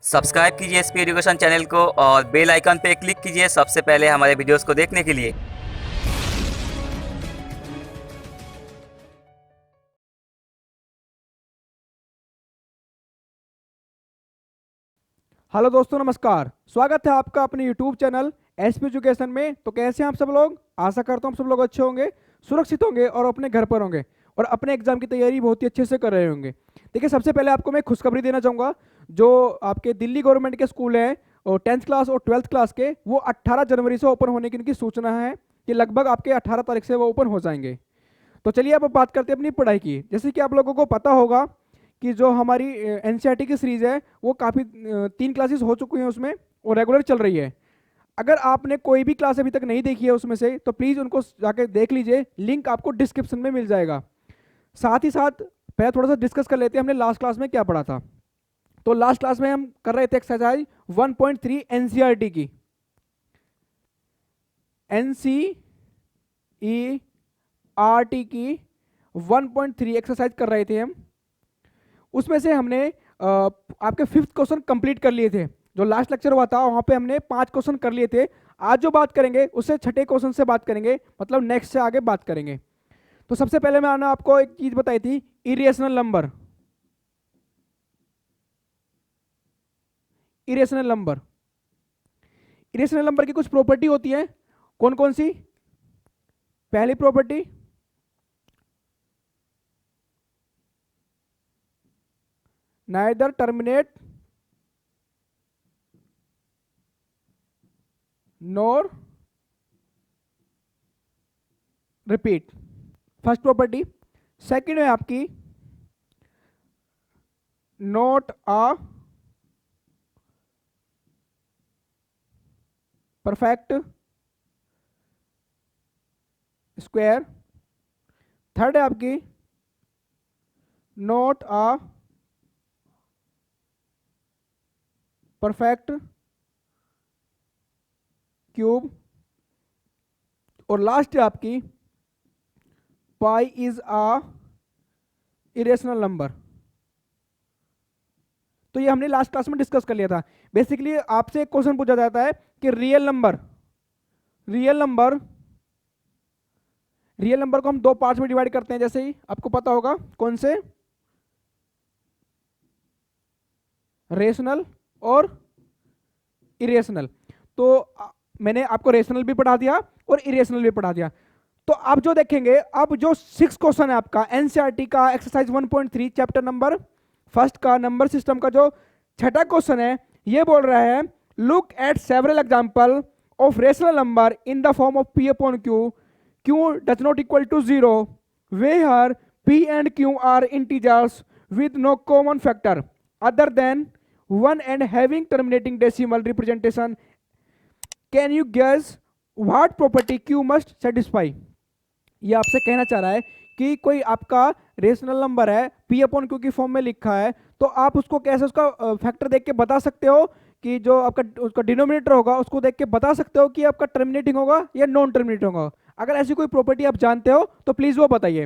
Subscribe कीजिए SP education channel को और बेल आइकन पे क्लिक कीजिए सबसे पहले हमारे वीडियोस को देखने के लिए। हेलो दोस्तों, नमस्कार। स्वागत है आपका अपने यूट्यूब चैनल एसपी एजुकेशन में। तो कैसे हैं आप सब लोग? आशा करता हूँ आप सब लोग अच्छे होंगे, सुरक्षित होंगे और अपने घर पर होंगे और अपने एग्जाम की तैयारी बहुत ही अच्छे से कर रहे होंगे। देखिए, सबसे पहले आपको मैं खुशखबरी देना चाहूँगा। जो आपके दिल्ली गवर्नमेंट के स्कूल हैं और 10th क्लास और 12th क्लास के, वो 18 जनवरी से ओपन होने की इनकी सूचना है कि लगभग आपके 18 तारीख से वो ओपन हो जाएंगे। तो चलिए अब बात करते हैं अपनी पढ़ाई की। जैसे कि आप लोगों को पता होगा कि जो हमारी एनसीईआरटी की सीरीज है वो काफ़ी 3 क्लासेस हो चुकी हैं उसमें और रेगुलर चल रही है। अगर आपने कोई भी क्लास अभी तक नहीं देखी है उसमें से, तो प्लीज़ उनको जाके देख लीजिए। लिंक आपको डिस्क्रिप्शन में मिल जाएगा। साथ ही साथ पहले थोड़ा सा डिस्कस कर लेते हैं हमने लास्ट क्लास में क्या पढ़ा था। तो लास्ट क्लास में हम कर रहे थे एक्सरसाइज 1.3 एनसीईआरटी की। एनसीईआरटी की 1.3 एक्सरसाइज कर रहे थे हम। उसमें से हमने आपके 5th क्वेश्चन कंप्लीट कर लिए थे। जो लास्ट लेक्चर हुआ था वहाँ पे हमने 5 क्वेश्चन कर लिए थे। आज जो बात करेंगे उससे छठे क्वेश्चन से बात करेंगे, मतलब नेक्स्ट से आगे बात करेंगे। तो सबसे पहले मैंने आपको एक चीज बताई थी, irrational number. Irrational number irrational number की कुछ प्रॉपर्टी होती है। कौन कौन सी? पहली property, neither terminate nor repeat, first property. Second है आपकी not a perfect square. Third है आपकी नॉट अ परफेक्ट क्यूब। और लास्ट है आपकी pi is a irrational number. तो ये हमने लास्ट क्लास में डिस्कस कर लिया था। बेसिकली आपसे एक क्वेश्चन पूछा जाता है कि रियल नंबर रियल नंबर को हम दो पार्ट्स में डिवाइड करते हैं। जैसे ही आपको पता होगा कौन से, रेशनल और इरेशनल। तो मैंने आपको रेशनल भी पढ़ा दिया और इरेशनल भी पढ़ा दिया। तो आप जो देखेंगे, अब जो 6 क्वेश्चन है आपका एनसीईआरटी का एक्सरसाइज 1.3 चैप्टर नंबर फर्स्ट का नंबर सिस्टम का जो छठा क्वेश्चन है, ये बोल रहा है look at several example of rational number in the form of P upon Q, Q does not equal to 0 where P and Q are integers with no common factor other than 1 and having terminating decimal representation. Can you guess what property Q must satisfy? ये आपसे कहना चाह रहा है कि कोई आपका rational number है, P अपॉन Q की फॉर्म में लिखा है, तो आप उसको कैसे उसका फैक्टर देख के बता सकते हो कि जो आपका उसका डिनोमिनेटर होगा उसको देख के बता सकते हो कि आपका टर्मिनेटिंग होगा या नॉन टर्मिनेटिंग होगा। अगर ऐसी कोई प्रॉपर्टी आप जानते हो तो प्लीज वो बताइए।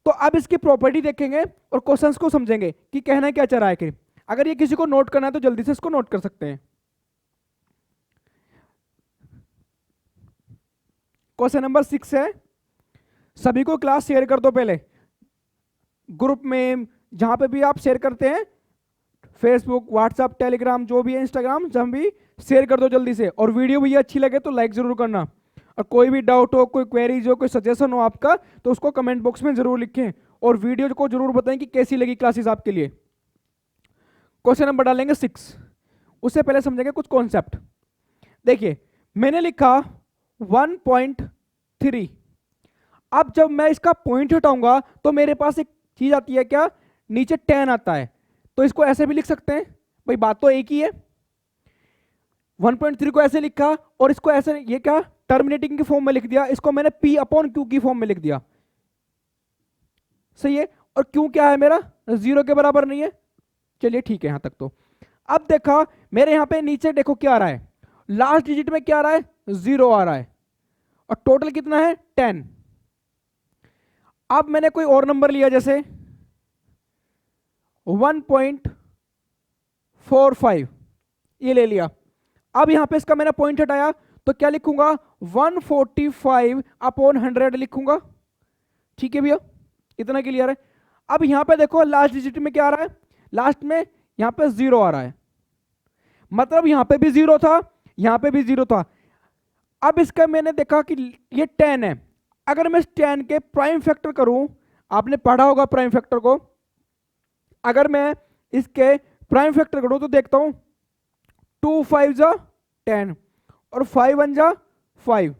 तो अब इसकी प्रॉपर्टी देखेंगे और क्वेश्चंस को समझेंगे कि कहना क्या चाह रहा है। कि अगर ये किसी को नोट करना है तो जल्दी से इसको नोट कर सकते हैं। क्वेश्चन नंबर 6 है, सभी को क्लास शेयर कर दो पहले ग्रुप में, जहां पे भी आप शेयर करते हैं, फेसबुक, व्हाट्सएप, टेलीग्राम, जो भी है, इंस्टाग्राम, जहां भी शेयर कर दो जल्दी से। और वीडियो भी अच्छी लगे तो लाइक जरूर करना। और कोई भी डाउट हो, कोई क्वेरीज हो, कोई सजेशन हो आपका, तो उसको कमेंट बॉक्स में जरूर लिखें और वीडियो को जरूर बताएं कि कैसी लगी क्लासेस आपके लिए। क्वेश्चन नंबर डालेंगे 6। उससे पहले समझेंगे कुछ कॉन्सेप्ट। देखिए, मैंने लिखा 1.3। अब जब मैं इसका पॉइंट हटाऊंगा तो मेरे पास एक चीज आती है, क्या? नीचे 10 आता है। तो इसको ऐसे भी लिख सकते हैं, भाई बात तो एक ही है। 1.3 को ऐसे लिखा और इसको ऐसे, ये क्या, टर्मिनेटिंग की फॉर्म में लिख दिया। इसको मैंने P अपॉन क्यू की फॉर्म में लिख दिया। सही है। और क्यू क्या है मेरा? 0 के बराबर नहीं है। चलिए ठीक है यहां तक। तो अब देखा मेरे यहां पे नीचे देखो क्या आ रहा है, लास्ट डिजिट में क्या आ रहा है? 0 आ रहा है। और टोटल कितना है? 10। अब मैंने कोई और नंबर लिया, जैसे 1.45। ये ले लिया। अब यहां पे इसका मैंने पॉइंट हटाया तो क्या लिखूंगा 145/100 लिखूंगा। ठीक है भैया, इतना क्लियर है। अब यहां पे देखो लास्ट डिजिट में क्या आ रहा है, लास्ट में यहां पे 0 आ रहा है, मतलब यहां पे भी 0 था, यहां पे भी 0 था। अब इसका मैंने देखा कि ये 10 है, अगर मैं इस 10 के प्राइम फैक्टर करूं, आपने पढ़ा होगा प्राइम फैक्टर को, अगर मैं इसके प्राइम फैक्टर करूं तो देखता हूं 2 5 जा 10 और 5 1 जा 5,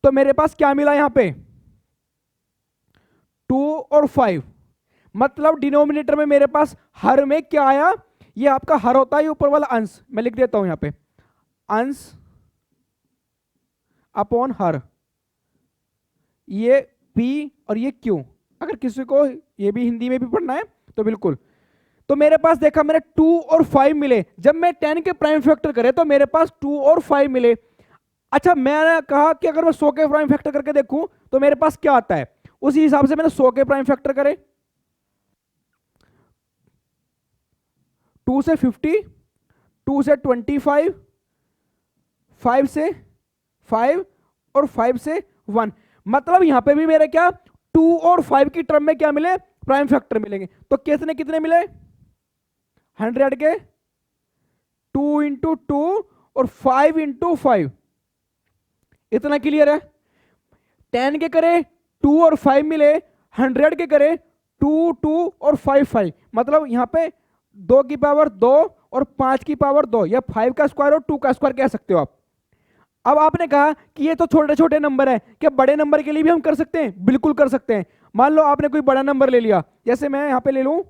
तो मेरे पास क्या मिला यहां पे 2 और 5, मतलब डिनोमिनेटर में मेरे पास हर में क्या आया, ये आपका हर होता है ऊपर वाला अंश, मैं लिख देता हूं यहां पे अंश अपॉन हर, ये P और ये Q। अगर किसी को ये भी हिंदी में भी पढ़ना है तो बिल्कुल। तो मेरे पास देखा मैंने 2 और 5 मिले, जब मैं 10 के प्राइम फैक्टर करे तो मेरे पास 2 और 5 मिले। अच्छा मैंने कहा कि अगर मैं 100 के प्राइम फैक्टर करके देखूं तो मेरे पास क्या आता है, उसी हिसाब से मैंने 100 के प्राइम फैक्टर करे, 2 से 50, 2 से 25, 5 से 5 और 5 से 1, मतलब यहां पे भी मेरे क्या 2 और 5 की टर्म में क्या मिले प्राइम फैक्टर मिलेंगे। तो कितने कितने मिले 100 के 2 इंटू 2 और 5 इंटू 5, इतना क्लियर है। 10 के करे 2 और 5 मिले, 100 के करे 2 2 और 5 5, मतलब यहां पे 2 की पावर 2 और 5 की पावर 2, या 5 का स्क्वायर और 2 का स्क्वायर कह सकते हो आप। अब आपने कहा कि ये तो छोटे छोटे नंबर है, क्या बड़े नंबर के लिए भी हम कर सकते हैं, बिल्कुल कर सकते हैं। मान लो आपने कोई बड़ा नंबर ले लिया, जैसे मैं यहां पे ले लूं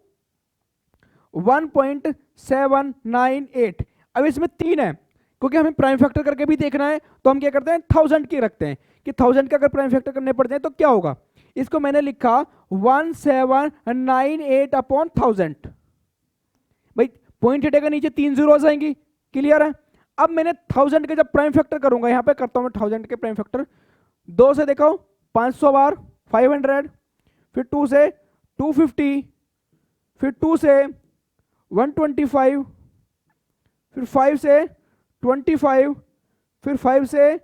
1.798, अब इसमें 3 है, क्योंकि हमें प्राइम फैक्टर करके भी देखना है तो हम क्या करते हैं 1000 की रखते हैं कि 1000 का अगर प्राइम फैक्टर करने पड़ जाए तो क्या होगा। इसको मैंने लिखा 1798 अपॉन 1000, भाई पॉइंट हटेगा नीचे 3 जीरो आ जाएंगी, क्लियर है। अब मैंने 1000 के जब प्राइम फैक्टर करूंगा, यहां पे करता हूं मैं 1000 के प्राइम फैक्टर, 2 से देखो 500 बार 500, फिर 2 से 250, फिर 2 से 125, फिर 5 से 25, फिर 5 से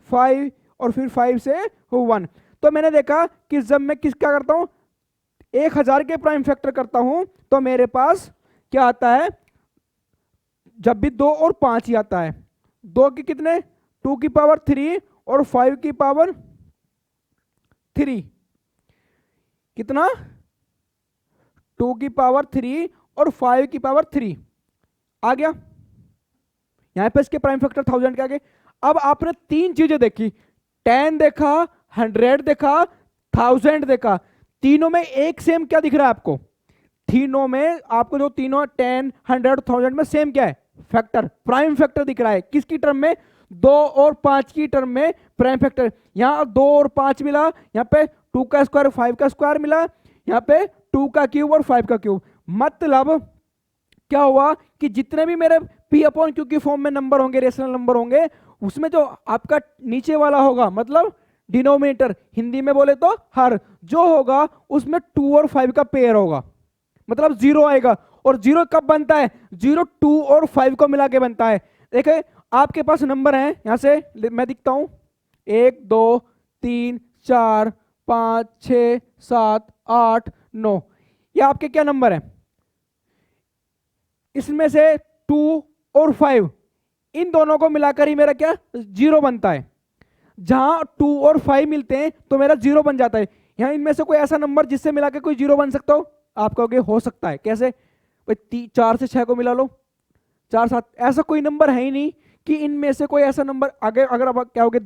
5 और फिर 5 से 1। तो मैंने देखा कि जब मैं क्या करता हूं 1000 के प्राइम फैक्टर करता हूं तो मेरे पास क्या आता है, जब भी 2 और 5 ही आता है, 2 की कितने 2 की पावर 3 और 5 की पावर 3, कितना 2 की पावर 3 और 5 की पावर 3 आ गया। यहां पे इसके प्राइम फैक्टर 1000 के आगे। अब आपने 3 चीजें देखी, 10 देखा, 100 देखा, 1000 देखा, तीनों में एक सेम क्या दिख रहा है आपको, तीनों में आपको जो तीनों 10 100 1000 में सेम क्या है फैक्टर, प्राइम फैक्टर दिख रहा है। किसकी टर्म में 2 और 5 की टर्म में प्राइम फैक्टर, यहां 2 और 5 मिला, यहां पे 2 का स्क्वायर 5 का स्क्वायर मिला, यहां पे 2 का क्यूब और 5 का क्यूब, मतलब क्या हुआ कि जितने भी मेरे P अपॉन Q की फॉर्म में नंबर होंगे, रेशनल नंबर होंगे, उसमें जो आपका नीचे वाला होगा मतलब डिनोमिनेटर, हिंदी में बोले तो हर, जो होगा उसमें 2 और 5 का पेयर होगा, मतलब 0 आएगा। और 0 कब बनता है, 0 2 और 5 को मिला के बनता है। देखिए आपके पास नंबर हैं, यहां से मैं दिखता हूं 1 2 3 4 5 6 7 8 9, ये आपके क्या नंबर है, इसमें से 2 और 5 इन दोनों को मिलाकर ही मेरा क्या 0 बनता है। जहां 2 और 5 मिलते हैं तो मेरा 0 बन जाता है। यहां इनमें से कोई ऐसा नंबर जिससे मिलाकर कोई 0 बन सकता हो, आप कहोगे हो सकता है, कैसे भाई 4 से 6 को मिला लो 4 7, ऐसा कोई नंबर है ही नहीं कि इनमें से कोई ऐसा नंबर आगे, अगर आप क्या होगे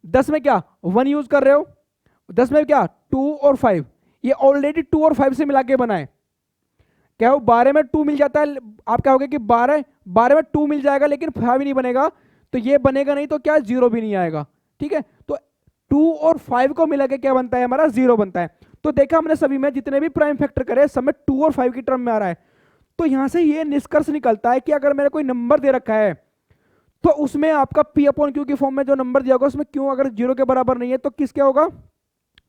10 में क्या 1 यूज कर रहे हो, 10 में क्या 2 और 5, ये ऑलरेडी 2 और 5 से मिला के बना है। क्या हो 12 में 2 मिल जाता है, आप क्या होगे कि 12 में 2 मिल जाएगा लेकिन 5 नहीं बनेगा, तो ये बनेगा नहीं, तो क्या 0 भी नहीं आएगा। ठीक है, तो 2 और 5 को मिला के क्या बनता है हमारा 0 बनता है। तो देखा हमने सभी में जितने भी प्राइम फैक्टर करे सब में 2 और 5 की टर्म में आ रहा है। तो यहां से ये निष्कर्ष निकलता है कि अगर मेरा कोई नंबर दे रखा है तो उसमें आपका P अपॉन Q की फॉर्म में जो नंबर दिया होगा उसमें Q अगर 0 के बराबर नहीं है तो किसके होगा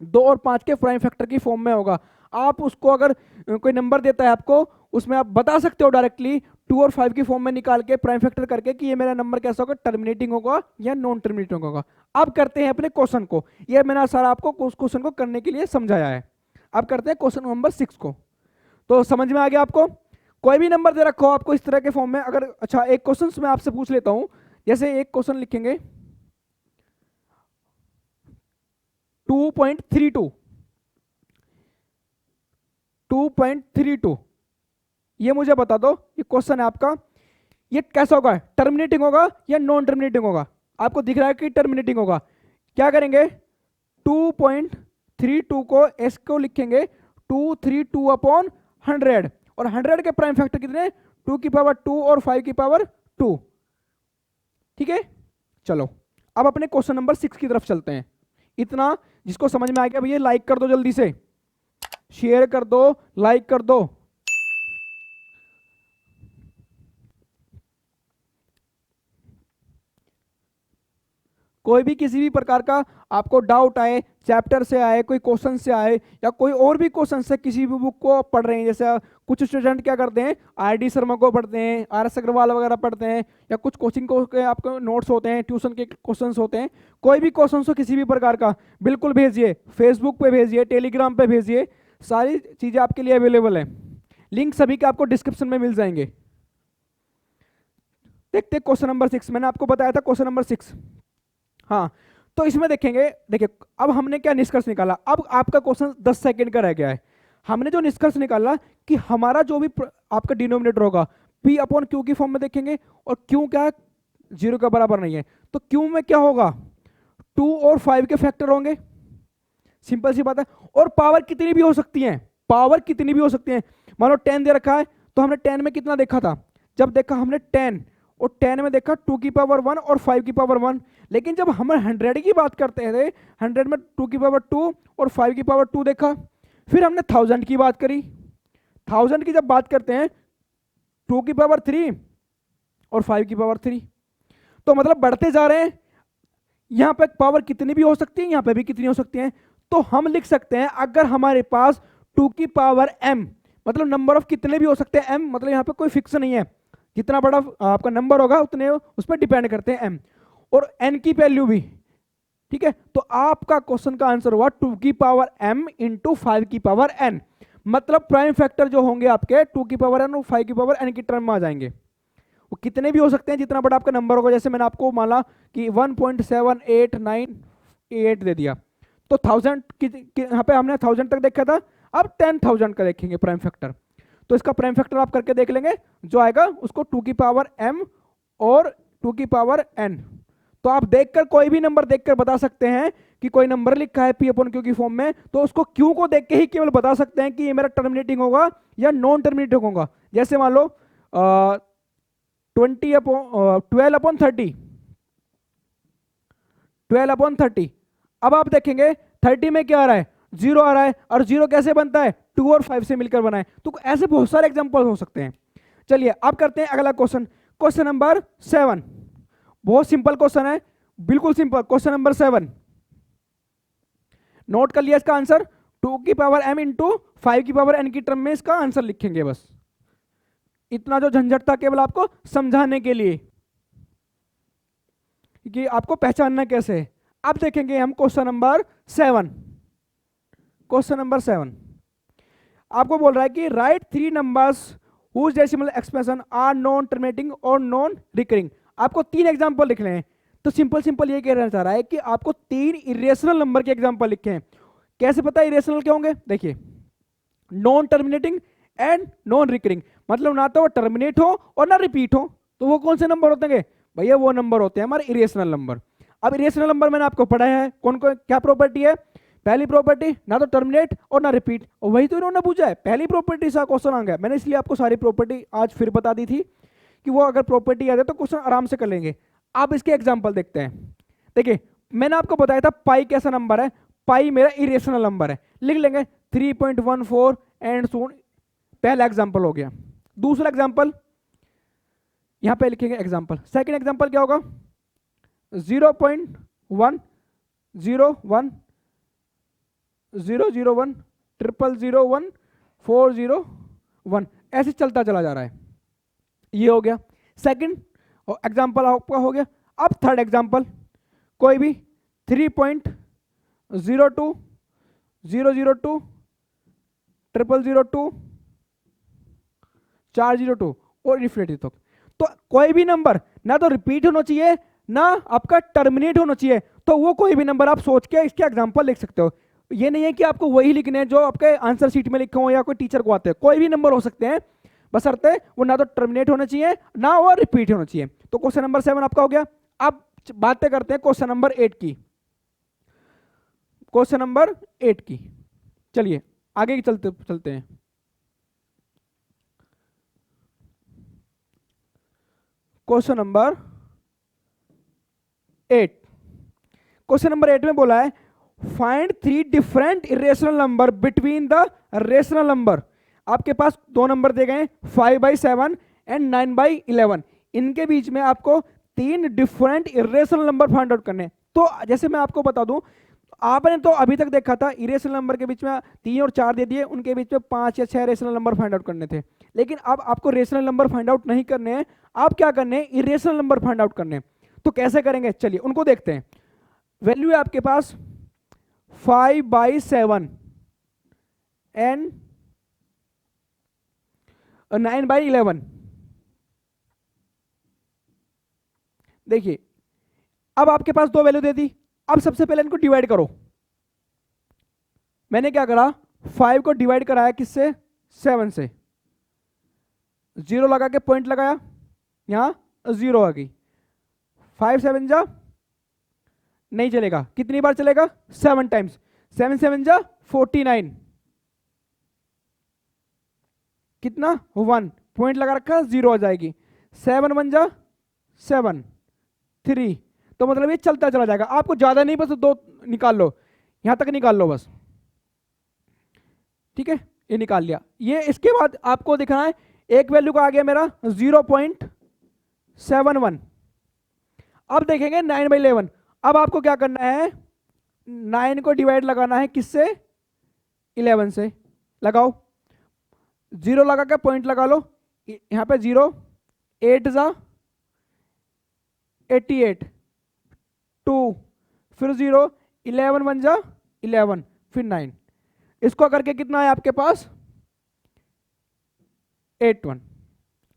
2 और 5 के प्राइम फैक्टर की फॉर्म में होगा। आप उसको अगर कोई नंबर देता है आपको, उसमें आप बता सकते हो डायरेक्टली 2 और 5 की फॉर्म में निकाल के प्राइम फैक्टर करके कि ये मेरा नंबर कैसा होगा, टर्मिनेटिंग होगा या नॉन टर्मिनेटिंग होगा। अब करते हैं अपने क्वेश्चन को। ये मैंने सारा आपको उस क्वेश्चन को करने के लिए समझाया है। अब करते हैं क्वेश्चन नंबर 6 को। तो समझ में आ गया आपको? कोई भी नंबर दे रखो आपको इस तरह के फॉर्म में, अगर अच्छा एक क्वेश्चन मैं आपसे पूछ लेता हूं, जैसे एक क्वेश्चन लिखेंगे 2.32 2.32, ये मुझे बता दो, ये क्वेश्चन है आपका, ये कैसा होगा, टर्मिनेटिंग होगा या नॉन टर्मिनेटिंग होगा? आपको दिख रहा है कि टर्मिनेटिंग होगा। क्या करेंगे, 2.32 को एस को लिखेंगे 232 अपॉन 100, और 100 के प्राइम फैक्टर कितने, 2 की पावर 2 और 5 की पावर 2। ठीक है, चलो अब अपने क्वेश्चन नंबर 6 की तरफ चलते हैं। इतना जिसको समझ में आ गया भैया लाइक कर दो, जल्दी से शेयर कर दो, लाइक कर दो। कोई भी किसी भी प्रकार का आपको डाउट आए, चैप्टर से आए, कोई क्वेश्चन से आए, या कोई और भी क्वेश्चन से किसी भी बुक को पढ़ रहे हैं, जैसे कुछ स्टूडेंट क्या करते हैं, आर.डी. शर्मा को पढ़ते हैं, आर.एस. अग्रवाल वगैरह पढ़ते हैं, या कुछ कोचिंग को के आपको नोट्स होते हैं, ट्यूशन के क्वेश्चन होते हैं, कोई भी क्वेश्चन हो किसी भी प्रकार का बिल्कुल भेजिए, फेसबुक पे भेजिए, टेलीग्राम पे भेजिए, सारी चीज़ें आपके लिए अवेलेबल है। लिंक सभी के आपको डिस्क्रिप्शन में मिल जाएंगे। देखते क्वेश्चन नंबर 6, मैंने आपको बताया था क्वेश्चन नंबर 6। हाँ, तो इसमें देखेंगे, देखिए अब हमने क्या निष्कर्ष निकाला, अब आपका क्वेश्चन 10 सेकंड का रह गया है। हमने जो निष्कर्ष निकाला कि हमारा जो भी आपका डिनोमिनेटर होगा P अपॉन Q की फॉर्म में देखेंगे, और Q क्या है, 0 के बराबर नहीं है, तो Q में क्या होगा, 2 और 5 के फैक्टर होंगे, सिंपल सी बात है। और पावर कितनी भी हो सकती है, पावर कितनी भी हो सकती है। मान लो 10 दे रखा है, तो हमने 10 में कितना देखा था, जब देखा हमने 10, और 10 में देखा 2 की पावर 1 और 5 की पावर 1। लेकिन जब हम 100 की बात करते थे, 100 में 2 की पावर 2 और 5 की पावर 2 देखा। फिर हमने 1000 की बात करी, 1000 की जब बात करते हैं 2 की पावर 3 और 5 की पावर 3, तो मतलब बढ़ते जा रहे हैं। यहां पे पावर कितनी भी हो सकती है, यहां पे भी कितनी हो सकती है। तो हम लिख सकते हैं, अगर हमारे पास 2 की पावर m, मतलब नंबर ऑफ कितने भी हो सकते हैं, m मतलब यहां पे कोई फिक्स नहीं है, जितना बड़ा आपका नंबर होगा उतने उस पर डिपेंड करते हैं m, और n की वैल्यू भी। ठीक है, तो आपका क्वेश्चन का आंसर हुआ 2 की पावर m इंटू 5 की पावर n, मतलब प्राइम फैक्टर जो होंगे आपके 2 की पावर n और 5 की पावर n की टर्म में आ जाएंगे। वो कितने भी हो सकते हैं, जितना बड़ा आपका नंबर होगा। जैसे मैंने आपको माना कि 1.7898 दे दिया, तो 1000 यहाँ पे हमने 1000 तक देखा था, अब 10,000 का देखेंगे प्राइम फैक्टर। तो इसका प्राइम फैक्टर आप करके देख लेंगे, जो आएगा उसको 2 की पावर m और 2 की पावर n। तो आप देखकर कोई भी नंबर देखकर बता सकते हैं कि कोई नंबर लिखा है P अपॉन Q की फॉर्म में, तो उसको Q को देख के ही केवल बता सकते हैं कि ये मेरा टर्मिनेटिंग होगा या नॉन टर्मिनेटिंग होगा। जैसे मान लो 12 अपॉन 30, 12 अपॉन 30। अब आप देखेंगे 30 में क्या आ रहा है, 0 आ रहा है, और 0 कैसे बनता है, 2 और 5 से मिलकर बना है। तो ऐसे बहुत सारे एग्जांपल हो सकते हैं। चलिए अब करते हैं अगला क्वेश्चन, क्वेश्चन नंबर 7। बहुत सिंपल क्वेश्चन है, बिल्कुल सिंपल। क्वेश्चन नंबर 7 नोट कर लिया इसका आंसर, 2 की पावर m इंटू 5 की पावर n की टर्म में इसका आंसर लिखेंगे। बस इतना जो झंझट था केवल आपको समझाने के लिए कि आपको पहचानना कैसे है। अब देखेंगे हम क्वेश्चन नंबर 7। क्वेश्चन नंबर 7 आपको बोल रहा है कि write 3 numbers whose decimal expression are non terminating और नॉन रिकरिंग। आपको 3 एग्जांपल लिखने हैं। तो सिंपल ये कहना चाह रहा है कि आपको 3 इरेशनल नंबर के एग्जांपल लिखे हैं। कैसे पता है इरेशनल क्या होंगे, देखिए non terminating and non recurring, मतलब ना तो वो टर्मिनेट हो और ना रिपीट हो। तो वो कौन से नंबर होते हैं भैया, वो नंबर होते हैं हमारे इरेशनल नंबर। अब इरेशनल नंबर मैंने आपको पढ़ाया है, कौन कौन क्या प्रॉपर्टी है। पहली प्रॉपर्टी ना तो टर्मिनेट और ना रिपीट, और वही तो इन्होंने पूछा है, पहली प्रॉपर्टी से क्वेश्चन आ गया। मैंने इसलिए आपको सारी प्रॉपर्टी आज फिर बता दी थी कि वो अगर प्रॉपर्टी आ जाए तो क्वेश्चन आराम से कर लेंगे। आप इसके एग्जाम्पल देखते हैं। देखिए मैंने आपको बताया था पाई कैसा नंबर है, पाई मेरा इरेशनल नंबर है, लिख लेंगे 3.14 एंड सो। पहला एग्जाम्पल हो गया। दूसरा एग्जाम्पल यहां पे लिखेंगे एग्जाम्पल। सेकंड एग्जाम्पल क्या होगा, 0.101001 001401 ऐसे चलता चला जा रहा है। ये हो गया सेकंड एग्जाम्पल आपका हो गया। अब थर्ड एग्जाम्पल, कोई भी 3.02 002 0002 402 और इन्फिनिटी तक। तो कोई भी नंबर ना तो रिपीट होना चाहिए ना आपका टर्मिनेट होना चाहिए, तो वो कोई भी नंबर आप सोच के इसके एग्जांपल लिख सकते हो। ये नहीं है कि आपको वही लिखने हैं जो आपके आंसर शीट में लिखे हो या कोई टीचर को आते हैं, कोई भी नंबर हो सकते हैं, बशर्ते वो ना तो टर्मिनेट होना चाहिए ना वो रिपीट होना चाहिए। तो क्वेश्चन नंबर 7 आपका हो गया। अब बातें करते हैं क्वेश्चन नंबर 8 की। क्वेश्चन नंबर 8 की चलिए आगे की चलते हैं। क्वेश्चन नंबर 8, क्वेश्चन नंबर 8 में बोला है find 3 different irrational number between the rational number. आपके पास दो नंबर दे गए 5/7 एंड 9/11, इनके बीच में आपको 3 different irrational number find out करने। तो जैसे मैं आपको बता दूं, आपने तो अभी तक देखा था इरेशनल नंबर के बीच में 3 और 4 दे दिए, उनके बीच में 5 या 6 रेशनल नंबर फाइंड आउट करने थे। लेकिन अब आपको रेशनल नंबर फाइंड आउट नहीं करने हैं, आप क्या करने हैं, इरेशनल नंबर फाइंड आउट करने हैं। तो कैसे करेंगे, चलिए उनको देखते हैं। वैल्यू है आपके पास 5/7 एंड 9/11। देखिए अब आपके पास दो वैल्यू दे दी, अब सबसे पहले इनको डिवाइड करो। मैंने क्या करा, 5 को डिवाइड कराया किससे, 7 से, 0 लगा के पॉइंट लगाया, यहां 0 आ गई। 5 7 जा नहीं चलेगा, कितनी बार चलेगा, 7 टाइम्स। 7 7 जा 49, कितना 1, पॉइंट लगा रखा 0 आ जाएगी। 7 1 जा 7 3, तो मतलब ये चलता चला जाएगा। आपको ज्यादा नहीं, बस 2 निकाल लो, यहां तक निकाल लो बस, ठीक है, ये निकाल लिया। ये इसके बाद आपको दिखाना है एक वैल्यू का आ गया मेरा 0.71। अब देखेंगे 9/11। अब आपको क्या करना है, 9 को डिवाइड लगाना है किससे, 11 से। लगाओ, 0 लगा के पॉइंट लगा लो, यहां पे 0, 8 जा 88, 2 फिर 0, 11 1 जा 11, फिर 9, इसको करके कितना है आपके पास 81,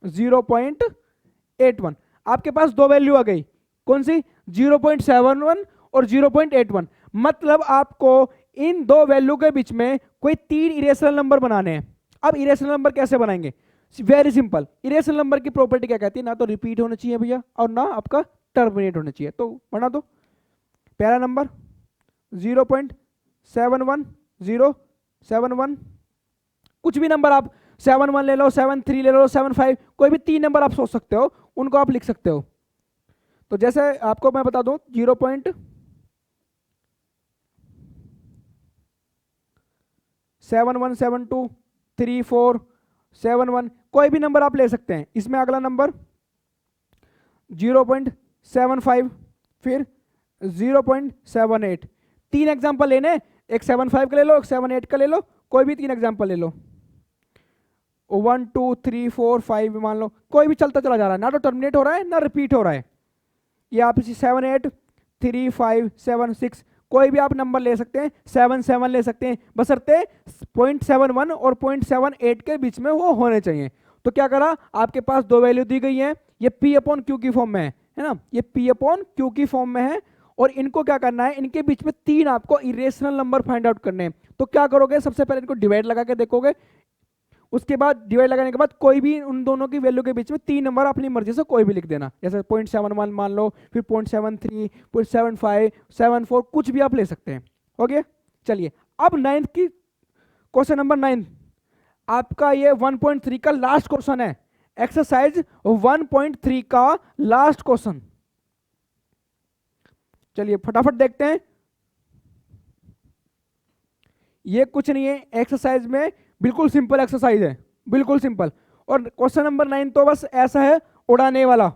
0.81। आपके पास दो वैल्यू आ गई, कौन सी, 0.71 और 0.81। मतलब आपको इन दो वैल्यू के बीच में कोई 3 इरेशनल नंबर बनाने हैं। अब इरेशनल नंबर कैसे बनाएंगे, वेरी सिंपल। इरेशनल नंबर की प्रॉपर्टी क्या कहती है, ना तो रिपीट होना चाहिए भैया और ना आपका टर्मिनेट होना चाहिए। तो बना दो, पहला नंबर 0.71071, कुछ भी नंबर आप 71 ले लो, 73 ले लो, 75, कोई भी 3 नंबर आप सोच सकते हो, उनको आप लिख सकते हो। तो जैसे आपको मैं बता दूं 0.71723471, कोई भी नंबर आप ले सकते हैं। इसमें अगला नंबर 0.75, फिर 0.78। 3 एग्जाम्पल लेने, एक 75 का ले लो, एक 78 का ले लो, कोई भी 3 एग्जाम्पल ले लो। 1 2 3 4 5 मान लो, कोई भी चलता चला जा रहा है, ना तो टर्मिनेट हो रहा है ना रिपीट हो रहा है। ये आप 7 8 3 5 7 6 कोई भी आप नंबर ले सकते हैं, 7 7 ले सकते हैं, बशर्ते 0.71 और 0.78 के बीच में वो होने चाहिए। तो क्या करा, आपके पास दो वैल्यू दी गई है, ये P/Q की फॉर्म में है ना, ये P/Q की फॉर्म में है, और इनको क्या करना है, इनके बीच में 3 आपको इरेशनल नंबर फाइंड आउट करने हैं। तो क्या करोगे, सबसे पहले इनको डिवाइड लगा के देखोगे, उसके बाद डिवाइड लगाने के बाद कोई भी उन दोनों की वैल्यू के बीच में 3 नंबर अपनी मर्जी से कोई भी लिख देना, जैसे 0.71 मान लो, फिर 0.73, 0.75, 74, कुछ भी आप ले सकते हैं। ओके, चलिए अब 9th की क्वेश्चन नंबर 9 आपका ये 1.3 का लास्ट क्वेश्चन है, एक्सरसाइज 1.3 का लास्ट क्वेश्चन। चलिए फटाफट देखते हैं। ये कुछ नहीं है, एक्सरसाइज में बिल्कुल सिंपल एक्सरसाइज है, बिल्कुल सिंपल। और क्वेश्चन नंबर 9 तो बस ऐसा है उड़ाने वाला।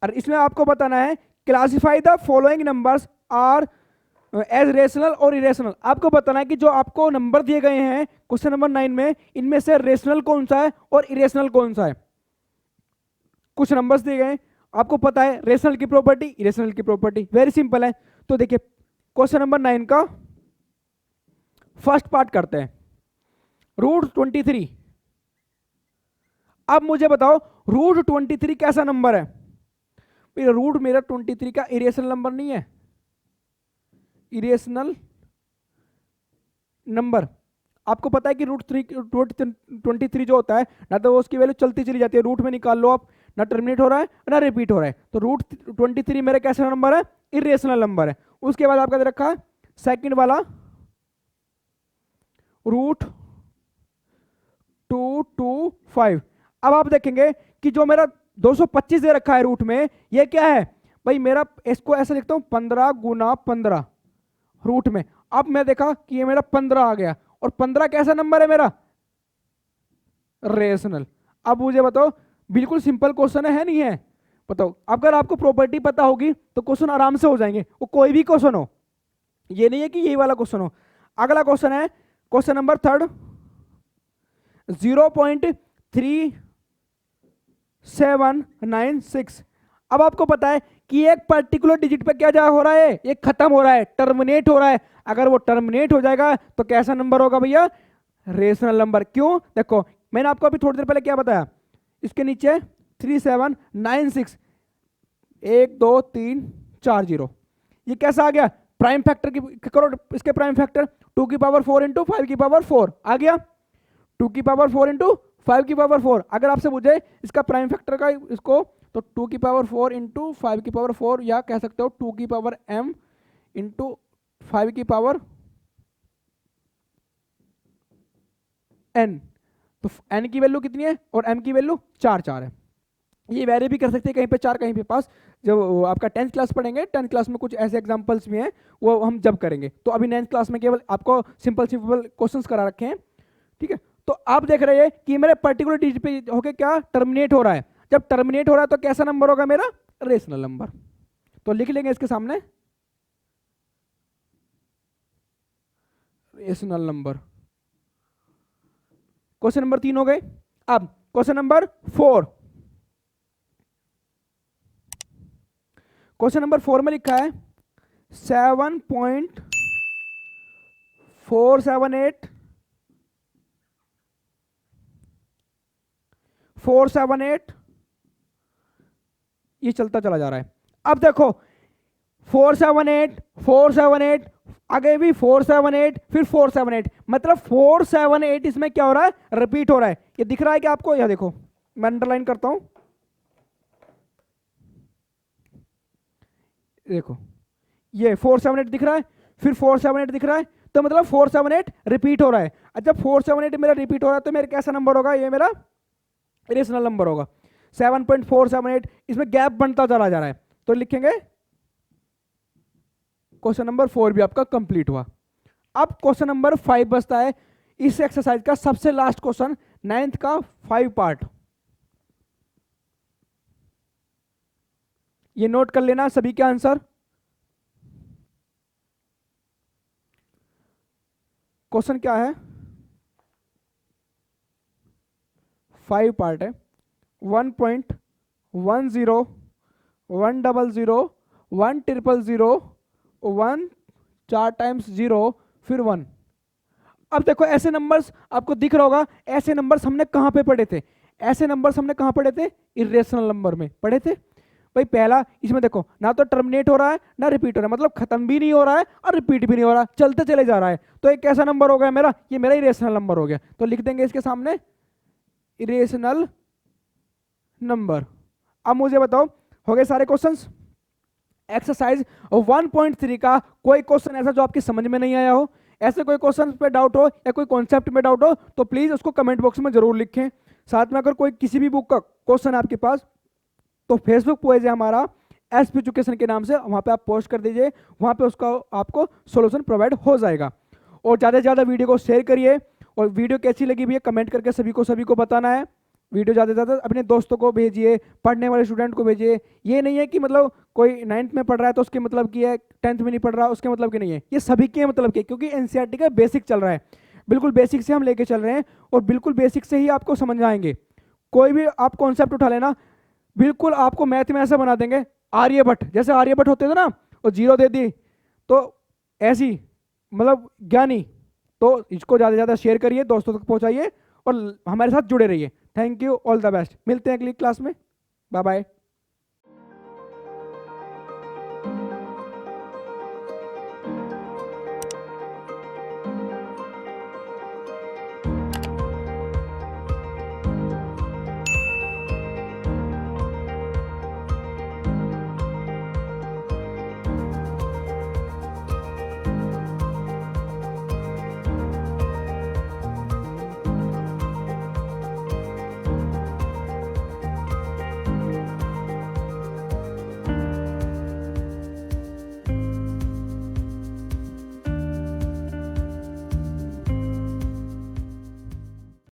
और इसमें आपको बताना है classify the following numbers are as rational और इरेशनल। आपको बताना है कि जो आपको नंबर दिए गए हैं क्वेश्चन नंबर 9 में, इनमें से रेशनल कौन सा है और इरेशनल कौन सा है। कुछ नंबर्स दिए गए हैं, आपको पता है रेशनल की प्रॉपर्टी, इरेशनल की प्रॉपर्टी, वेरी सिंपल है। तो देखिए क्वेश्चन नंबर 9 का फर्स्ट पार्ट करते हैं, रूट 23। अब मुझे बताओ रूट 23 कैसा नंबर है। रूट मेरा 23 का इरेशनल नंबर नहीं है, इरेशनल नंबर। आपको पता है कि रूट 23 जो होता है ना तो उसकी वैल्यू चलती चली जाती है, रूट में निकाल लो आप, ना टर्मिनेट हो रहा है ना रिपीट हो रहा है। तो रूट 23 मेरा कैसा नंबर है, इरेशनल नंबर है। उसके बाद आपका दे रखा है सेकंड वाला रूट 225। अब आप देखेंगे कि जो मेरा 225 दे रखा है रूट में, ये क्या है भाई, मेरा इसको ऐसे लिखता हूं 15 गुना 15 रूट में। अब मैं देखा कि ये मेरा 15 आ गया, और 15 कैसा नंबर है मेरा, रेशनल। अब मुझे बताओ, बिल्कुल सिंपल क्वेश्चन है नहीं है, बताओ। अगर आपको प्रॉपर्टी पता होगी तो क्वेश्चन आराम से हो जाएंगे, वो कोई भी क्वेश्चन हो, ये नहीं है कि यही वाला क्वेश्चन हो। अगला क्वेश्चन है क्वेश्चन नंबर 3, 0.3796। अब आपको पता है कि एक पर्टिकुलर डिजिट पे क्या जा हो रहा है, ये खत्म हो रहा है, टर्मिनेट हो रहा है। अगर वो टर्मिनेट हो जाएगा तो कैसा नंबर होगा भैया, रेशनल नंबर। क्यों, देखो मैंने आपको अभी थोड़ी देर पहले क्या बताया, इसके नीचे 3796, 1 2 3 4 0, ये कैसा आ गया, प्राइम फैक्टर की करो, इसके प्राइम फैक्टर 2 की पावर 4 इंटू 5 की पावर 4 आ गया, 2 की पावर 4 इंटू 5 की पावर 4। अगर आपसे पूछे इसका प्राइम फैक्टर का इसको, तो 2 की पावर 4 इंटू 5 की पावर 4, या कह सकते हो 2 की पावर m इंटू 5 की पावर n। तो n की वैल्यू कितनी है और m की वैल्यू 4 है। ये वेरी भी कर सकते हैं, कहीं पे 4 कहीं पे 5। जब आपका 10th क्लास पढ़ेंगे, 10th क्लास में कुछ ऐसे एग्जांपल्स भी हैं, वो हम जब करेंगे। तो अभी 9th क्लास में केवल आपको सिंपल सिंपल क्वेश्चंस करा रखे हैं, ठीक है। तो आप देख रहे हैं कि मेरे पर्टिकुलर डिजिट पे होके क्या टर्मिनेट हो रहा है। जब टर्मिनेट हो रहा है तो कैसा नंबर होगा मेरा, रेशनल नंबर। तो लिख लेंगे इसके सामने रेशनल नंबर। क्वेश्चन नंबर 3 हो गए। अब क्वेश्चन नंबर 4, क्वेश्चन नंबर 4 में लिखा है 7.478 ये चलता चला जा रहा है। अब देखो 478 478, आगे भी 478, फिर 478, मतलब 478 इसमें क्या हो रहा है, रिपीट हो रहा है। ये दिख रहा है कि आपको, यह देखो मैं अंडरलाइन करता हूं, देखो ये 478 दिख रहा है, फिर 478 दिख रहा है, तो मतलब 478 रिपीट हो रहा है। अच्छा 478 मेरा रिपीट हो रहा है तो मेरा कैसा नंबर होगा, ये मेरा रेशनल नंबर होगा। 7.478, इसमें गैप बनता चला जा रहा है, तो लिखेंगे क्वेश्चन नंबर 4 भी आपका कंप्लीट हुआ। अब क्वेश्चन नंबर 5 बचता है, इस एक्सरसाइज का सबसे लास्ट क्वेश्चन, 9th का 5 पार्ट। ये नोट कर लेना सभी के आंसर। क्वेश्चन क्या है, 5 पार्ट है। 1.10 100 100 1 4 टाइम्स 0 फिर 1। अब देखो ऐसे नंबर्स आपको दिख रहा होगा, ऐसे नंबर्स हमने कहां पे पढ़े थे, ऐसे नंबर्स हमने कहां पढ़े थे, इरेशनल नंबर में पढ़े थे भाई। पहला इसमें देखो ना तो टर्मिनेट हो रहा है ना रिपीट हो रहा है, मतलब खत्म भी नहीं हो रहा है और रिपीट भी नहीं हो रहा, चलते चले जा रहा है। तो एक कैसा नंबर हो गया मेरा, ये मेरा इरेशनल नंबर हो गया। तो लिख देंगे इसके सामने इरेशनल नंबर। अब मुझे बताओ हो गए सारे क्वेश्चंस। एक्सरसाइज 1.3 का कोई क्वेश्चन ऐसा जो आपकी समझ में नहीं आया हो, ऐसे कोई क्वेश्चन पे डाउट हो या कोई कॉन्सेप्ट में डाउट हो, तो प्लीज उसको कमेंट बॉक्स में जरूर लिखें। साथ में अगर कोई किसी भी बुक का क्वेश्चन है आपके पास, तो फेसबुक पेज है हमारा एसपी एजुकेशन के नाम से, वहां पे आप पोस्ट कर दीजिए, वहां पे उसका आपको सॉल्यूशन प्रोवाइड हो जाएगा। और ज़्यादा से ज़्यादा वीडियो को शेयर करिए, और वीडियो कैसी लगी भी है कमेंट करके सभी को बताना है। वीडियो ज़्यादा से ज़्यादा अपने दोस्तों को भेजिए, पढ़ने वाले स्टूडेंट को भेजिए। ये नहीं है कि मतलब कोई 9th में पढ़ रहा है तो उसके मतलब की है, 10th में नहीं पढ़ रहा उसके मतलब की नहीं है, ये सभी के मतलब की, क्योंकि एनसीईआरटी का बेसिक चल रहा है। बिल्कुल बेसिक से हम लेके चल रहे हैं और बिल्कुल बेसिक से ही आपको समझ में आएंगे। कोई भी आप कॉन्सेप्ट उठा लेना, बिल्कुल आपको मैथ में ऐसा बना देंगे, आर्यभट्ट जैसे आर्यभट्ट होते थे ना, और जीरो दे दी, तो ऐसी मतलब ज्ञानी। तो इसको ज़्यादा से ज़्यादा शेयर करिए, दोस्तों तक पहुंचाइए और हमारे साथ जुड़े रहिए। Thank you, all the best. मिलते हैं अगली क्लास में। Bye bye.